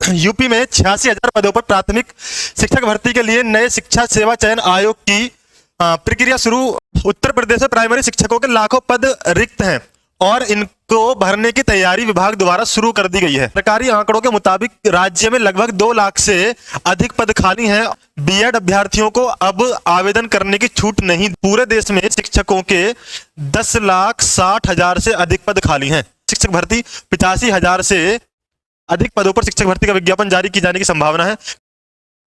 UP में 86,000 पदों पर प्राथमिक शिक्षक भर्ती के लिए नए शिक्षा सेवा चयन आयोग की प्रक्रिया शुरू। उत्तर प्रदेश में प्राइमरी शिक्षकों के लाखों पद रिक्त हैं और इनको भरने की तैयारी विभाग द्वारा शुरू कर दी गई है। सरकारी आंकड़ों के मुताबिक राज्य में लगभग 2 लाख से अधिक पद खाली हैं। बीएड अभ्यर्थियों को अब आवेदन करने की छूट नहीं। पूरे देश में शिक्षकों के 10,60,000 से अधिक पद खाली हैं। शिक्षक भर्ती 85,000 से अधिक पदों पर शिक्षक भर्ती का विज्ञापन जारी किए जाने की संभावना है।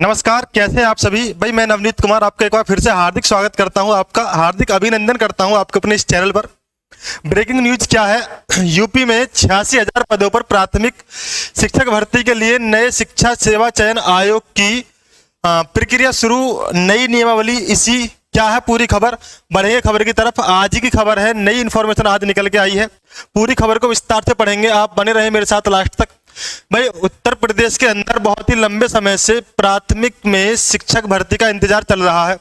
नमस्कार, कैसे हैं आप सभी। भाई मैं नवनीत कुमार आपका एक बार फिर से हार्दिक स्वागत करता हूं, आपका हार्दिक अभिनंदन करता हूं आपके अपने इस चैनल पर। ब्रेकिंग न्यूज क्या है, यूपी में 86,000 पदों पर प्राथमिक शिक्षक भर्ती के लिए नए शिक्षा सेवा चयन आयोग की प्रक्रिया शुरू। नई नियमावली, इसी क्या है पूरी खबर। बढ़ेंगे खबर की तरफ। आज ही की खबर है, नई इंफॉर्मेशन आज निकल के आई है। पूरी खबर को विस्तार से पढ़ेंगे, आप बने रहे मेरे साथ लास्ट तक। भाई उत्तर प्रदेश के अंदर बहुत ही लंबे समय से प्राथमिक में शिक्षक भर्ती का इंतजार चल रहा है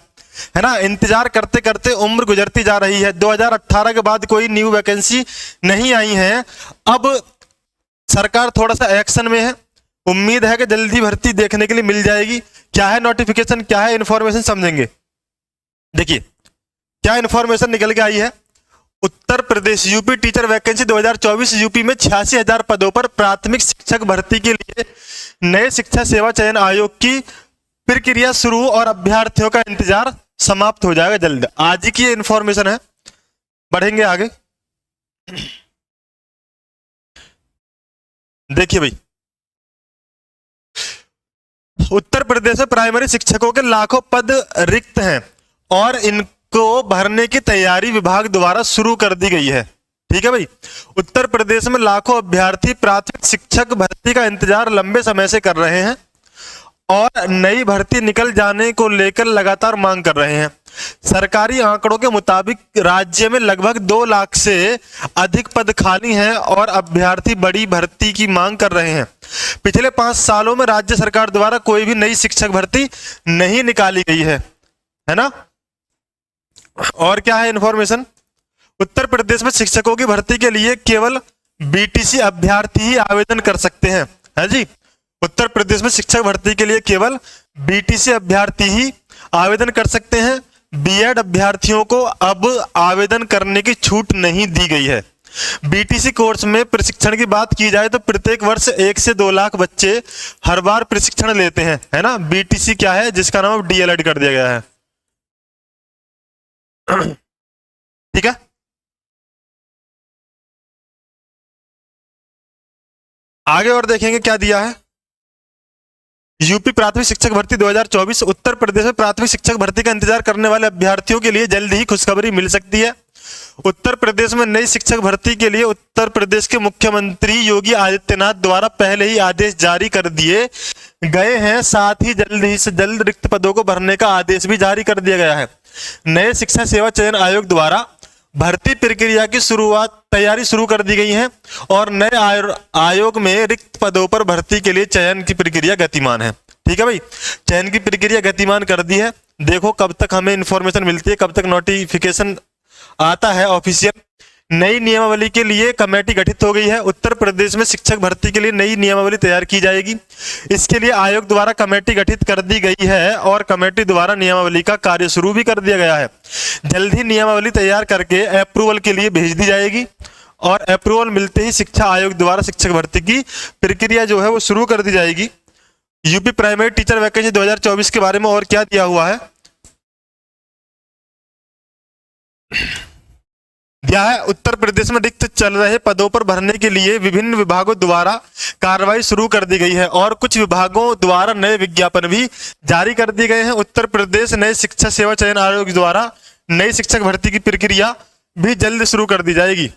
ना। इंतजार करते करते उम्र गुजरती जा रही है। 2018 के बाद कोई न्यू वैकेंसी नहीं आई है। अब सरकार थोड़ा सा एक्शन में है। उम्मीद है कि जल्दी भर्ती देखने के लिए मिल जाएगी। क्या है नोटिफिकेशन, क्या है इंफॉर्मेशन, समझेंगे। देखिए क्या इंफॉर्मेशन निकल के आई है। Uttar Pradesh UP teacher vacancy 2024 UP में 86,000 पदों पर प्राथमिक शिक्षक भर्ती के लिए नए शिक्षा सेवा चयन आयोग की प्रक्रिया शुरू और अभ्यर्थियों का इंतजार समाप्त हो जाएगा जल्द। आज ही की इंफॉर्मेशन है, बढ़ेंगे आगे। देखिए भाई, उत्तर प्रदेश में प्राइमरी शिक्षकों के लाखों पद रिक्त हैं और इनको भरने की तैयारी विभाग द्वारा शुरू कर दी गई है। ठीक है भाई, उत्तर प्रदेश में लाखों अभ्यर्थी प्राथमिक शिक्षक भर्ती का इंतजार लंबे समय से कर रहे हैं और नई भर्ती निकल जाने को लेकर लगातार मांग कर रहे हैं। सरकारी आंकड़ों के मुताबिक राज्य में लगभग 2 लाख से अधिक पद खाली हैं और अभ्यर्थी बड़ी भर्ती की मांग कर रहे हैं। पिछले 5 सालों में राज्य सरकार द्वारा कोई भी नई शिक्षक भर्ती नहीं निकाली गई है ना। और क्या है इंफॉर्मेशन, उत्तर प्रदेश में शिक्षकों की भर्ती के लिए केवल बीटीसी अभ्यर्थी ही आवेदन कर सकते हैं। है जी, उत्तर प्रदेश में शिक्षक भर्ती के लिए केवल बीटीसी अभ्यर्थी ही आवेदन कर सकते हैं। बीएड अभ्यर्थियों को अब आवेदन करने की छूट नहीं दी गई है। बीटीसी कोर्स में प्रशिक्षण की बात की जाए तो प्रत्येक वर्ष 1 से 2 लाख बच्चे हर बार प्रशिक्षण लेते हैं, है ना। बीटीसी क्या है, जिसका नाम अब डीएलएड कर दिया गया है। ठीक है, आगे और देखेंगे क्या दिया है। यूपी प्राथमिक शिक्षक भर्ती 2024। उत्तर प्रदेश में प्राथमिक शिक्षक भर्ती का इंतजार करने वाले अभ्यर्थियों के लिए जल्द ही खुशखबरी मिल सकती है। उत्तर प्रदेश में नई शिक्षक भर्ती के लिए उत्तर प्रदेश के मुख्यमंत्री योगी आदित्यनाथ द्वारा पहले ही आदेश जारी कर दिए गए हैं। साथ ही जल्द से जल्द रिक्त पदों को भरने का आदेश भी जारी कर दिया गया है। नए शिक्षा सेवा चयन आयोग द्वारा भर्ती प्रक्रिया की तैयारी शुरू कर दी गई है और नए आयोग में रिक्त पदों पर भर्ती के लिए चयन की प्रक्रिया गतिमान है। ठीक है भाई, चयन की प्रक्रिया गतिमान कर दी है। देखो कब तक हमें इंफॉर्मेशन मिलती है, कब तक नोटिफिकेशन आता है ऑफिशियल। नई नियमावली के लिए कमेटी गठित हो गई है। उत्तर प्रदेश में शिक्षक भर्ती के लिए नई नियमावली तैयार की जाएगी। इसके लिए आयोग द्वारा कमेटी गठित कर दी गई है और कमेटी द्वारा नियमावली का कार्य शुरू भी कर दिया गया है। जल्द ही नियमावली तैयार करके अप्रूवल के लिए भेज दी जाएगी और अप्रूवल मिलते ही शिक्षा आयोग द्वारा शिक्षक भर्ती की प्रक्रिया जो है वो शुरू कर दी जाएगी। यूपी प्राइमरी टीचर वैकेंसी 2024 के बारे में और क्या दिया हुआ है, दिया है। उत्तर प्रदेश में रिक्त चल रहे पदों पर भरने के लिए विभिन्न विभागों द्वारा कार्रवाई शुरू कर दी गई है और कुछ विभागों द्वारा नए विज्ञापन भी जारी कर दिए गए हैं। उत्तर प्रदेश नए शिक्षा सेवा चयन आयोग द्वारा नई शिक्षक भर्ती की प्रक्रिया भी जल्द शुरू कर दी जाएगी।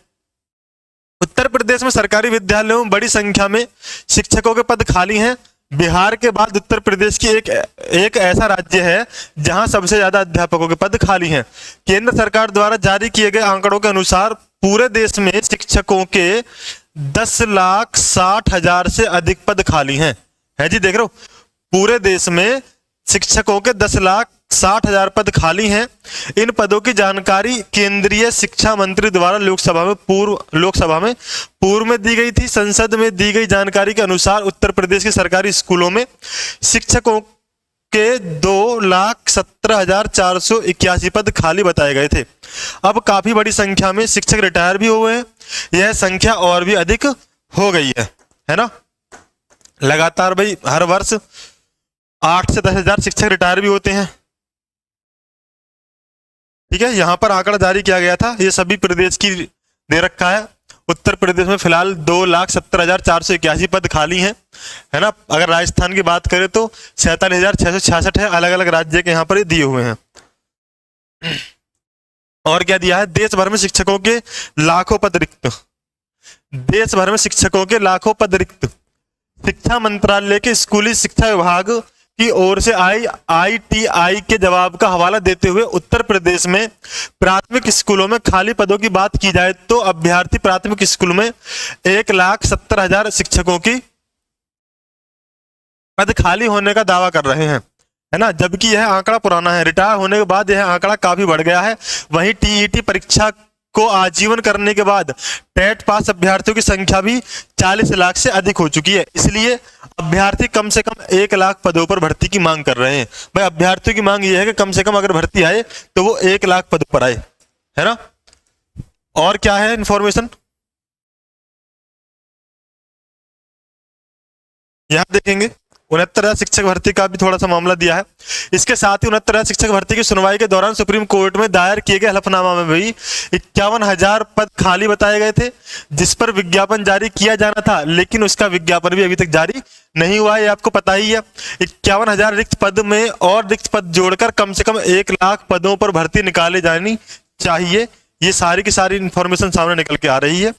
उत्तर प्रदेश में सरकारी विद्यालयों में बड़ी संख्या में शिक्षकों के पद खाली हैं। बिहार के बाद उत्तर प्रदेश की एक ऐसा राज्य है जहां सबसे ज्यादा अध्यापकों के पद खाली हैं। केंद्र सरकार द्वारा जारी किए गए आंकड़ों के अनुसार पूरे देश में शिक्षकों के 10,60,000 से अधिक पद खाली हैं। है जी, देख रहे हो, पूरे देश में शिक्षकों के 10 लाख 60,000 पद खाली हैं। इन पदों की जानकारी केंद्रीय शिक्षा मंत्री द्वारा लोकसभा में पूर्व में दी गई थी। संसद में दी गई जानकारी के अनुसार उत्तर प्रदेश के सरकारी स्कूलों में शिक्षकों के 2,17,481 पद खाली बताए गए थे। अब काफी बड़ी संख्या में शिक्षक रिटायर भी हुए हैं। यह संख्या और भी अधिक हो गई है ना। लगातार भाई हर वर्ष 8 से 10,000 शिक्षक रिटायर भी होते हैं। ठीक है, यहां पर आंकड़ा जारी किया गया था, ये सभी प्रदेश की दे रखा है। उत्तर प्रदेश में फिलहाल 2,17,481 पद खाली हैं, है ना। अगर राजस्थान की बात करें तो 47,666 है। अलग अलग राज्य के यहाँ पर दिए हुए हैं। और क्या दिया है, देश भर में शिक्षकों के लाखों पद रिक्त। देश भर में शिक्षकों के लाखों पद रिक्त। शिक्षा मंत्रालय के स्कूली शिक्षा विभाग की ओर से ITI के जवाब का हवाला देते हुए उत्तर प्रदेश में प्राथमिक स्कूलों में खाली पदों की बात की जाए तो अभ्यर्थी प्राथमिक स्कूल में 1,70,000 शिक्षकों की पद खाली होने का दावा कर रहे हैं, है ना। जबकि यह आंकड़ा पुराना है। रिटायर होने के बाद यह आंकड़ा काफी बढ़ गया है। वहीं TET परीक्षा को आजीवन करने के बाद टेट पास अभ्यर्थियों की संख्या भी 40 लाख से अधिक हो चुकी है। इसलिए अभ्यर्थी कम से कम 1 लाख पदों पर भर्ती की मांग कर रहे हैं। भाई अभ्यर्थियों की मांग यह है कि कम से कम अगर भर्ती आए तो वो 1 लाख पदों पर आए, है ना। और क्या है इंफॉर्मेशन यहां देखेंगे। 69,000 शिक्षक भर्ती का भी थोड़ा सा मामला दिया है। इसके साथ ही 69,000 शिक्षक भर्ती की सुनवाई के दौरान सुप्रीम कोर्ट में दायर किए गए हलफनामा में भी 51,000 पद खाली बताए गए थे, जिस पर विज्ञापन जारी किया जाना था, लेकिन उसका विज्ञापन भी अभी तक जारी नहीं हुआ है। आपको पता ही है। 51,000 रिक्त पद में और रिक्त पद जोड़कर कम से कम 1 लाख पदों पर भर्ती निकाले जानी चाहिए। ये सारी की सारी इंफॉर्मेशन सामने निकल के आ रही है।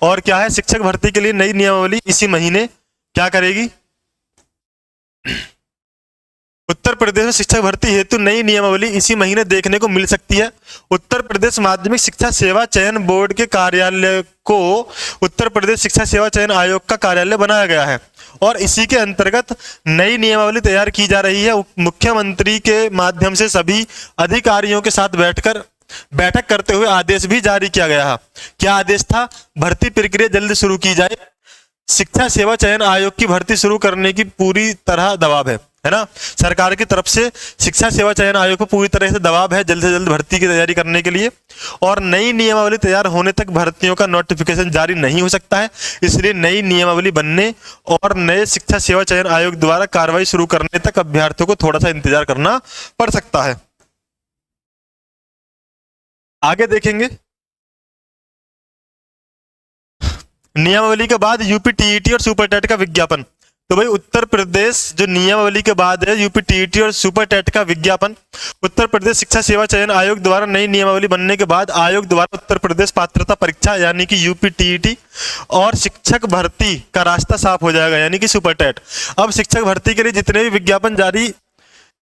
और क्या है, शिक्षक भर्ती के लिए नई नियमावली इसी महीने क्या करेगी। उत्तर प्रदेश में शिक्षक भर्ती हेतु नई नियमावली इसी महीने देखने को मिल सकती है। उत्तर प्रदेश माध्यमिक शिक्षा सेवा चयन बोर्ड के कार्यालय को उत्तर प्रदेश शिक्षा सेवा चयन आयोग का कार्यालय बनाया गया है और इसी के अंतर्गत नई नियमावली तैयार की जा रही है। मुख्यमंत्री के माध्यम से सभी अधिकारियों के साथ बैठक करते हुए आदेश भी जारी किया गया है। क्या आदेश था, भर्ती प्रक्रिया जल्द शुरू की जाए। शिक्षा सेवा चयन आयोग की भर्ती शुरू करने की पूरी तरह दबाव है ना। सरकार की तरफ से शिक्षा सेवा चयन आयोग को पूरी तरह से दबाव है जल्द से जल्द भर्ती की तैयारी करने के लिए। और नई नियमावली तैयार होने तक भर्तियों का नोटिफिकेशन जारी नहीं हो सकता है। इसलिए नई नियमावली बनने और नए शिक्षा सेवा चयन आयोग द्वारा कार्रवाई शुरू करने तक अभ्यर्थियों को थोड़ा सा इंतजार करना पड़ सकता है। आगे देखेंगे, नियमावली के बाद यूपी TET और सुपर टेट का विज्ञापन। तो भाई उत्तर प्रदेश जो नियमावली के बाद है यूपी TET और सुपर टेट का विज्ञापन। उत्तर प्रदेश शिक्षा सेवा चयन आयोग द्वारा नई नियमावली बनने के बाद आयोग द्वारा उत्तर प्रदेश पात्रता परीक्षा यानी कि यूपी TET और शिक्षक भर्ती का रास्ता साफ हो जाएगा यानी कि सुपर टेट। अब शिक्षक भर्ती के लिए जितने भी विज्ञापन जारी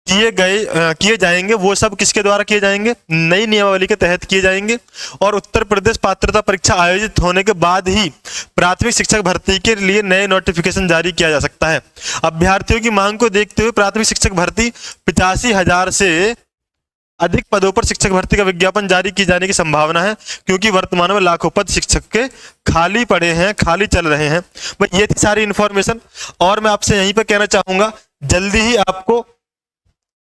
किए जाएंगे वो सब किसके द्वारा किए जाएंगे, नई नियमावली के तहत किए जाएंगे। और उत्तर प्रदेश पात्रता परीक्षा आयोजित होने के बाद ही प्राथमिक शिक्षक भर्ती के लिए नए नोटिफिकेशन जारी किया जा सकता है। अभ्यर्थियों की मांग को देखते हुए प्राथमिक शिक्षक भर्ती 85,000 से अधिक पदों पर शिक्षक भर्ती का विज्ञापन जारी किए जाने की संभावना है, क्योंकि वर्तमान में लाखों पद शिक्षक के खाली पड़े हैं, खाली चल रहे हैं। ये थी सारी इंफॉर्मेशन। और मैं आपसे यहीं पर कहना चाहूंगा, जल्दी ही आपको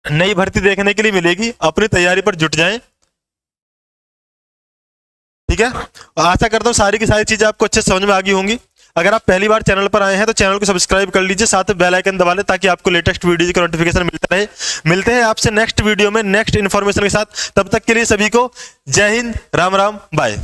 नई भर्ती देखने के लिए मिलेगी। अपनी तैयारी पर जुट जाएं, ठीक है। आशा करता हूं सारी की सारी चीजें आपको अच्छे समझ में आ गई होंगी। अगर आप पहली बार चैनल पर आए हैं तो चैनल को सब्सक्राइब कर लीजिए, साथ में बेल आइकन दबा लें ताकि आपको लेटेस्ट वीडियो का नोटिफिकेशन मिलता रहे। मिलते हैं आपसे नेक्स्ट वीडियो में नेक्स्ट इन्फॉर्मेशन के साथ। तब तक के लिए सभी को जय हिंद, राम राम, बाय।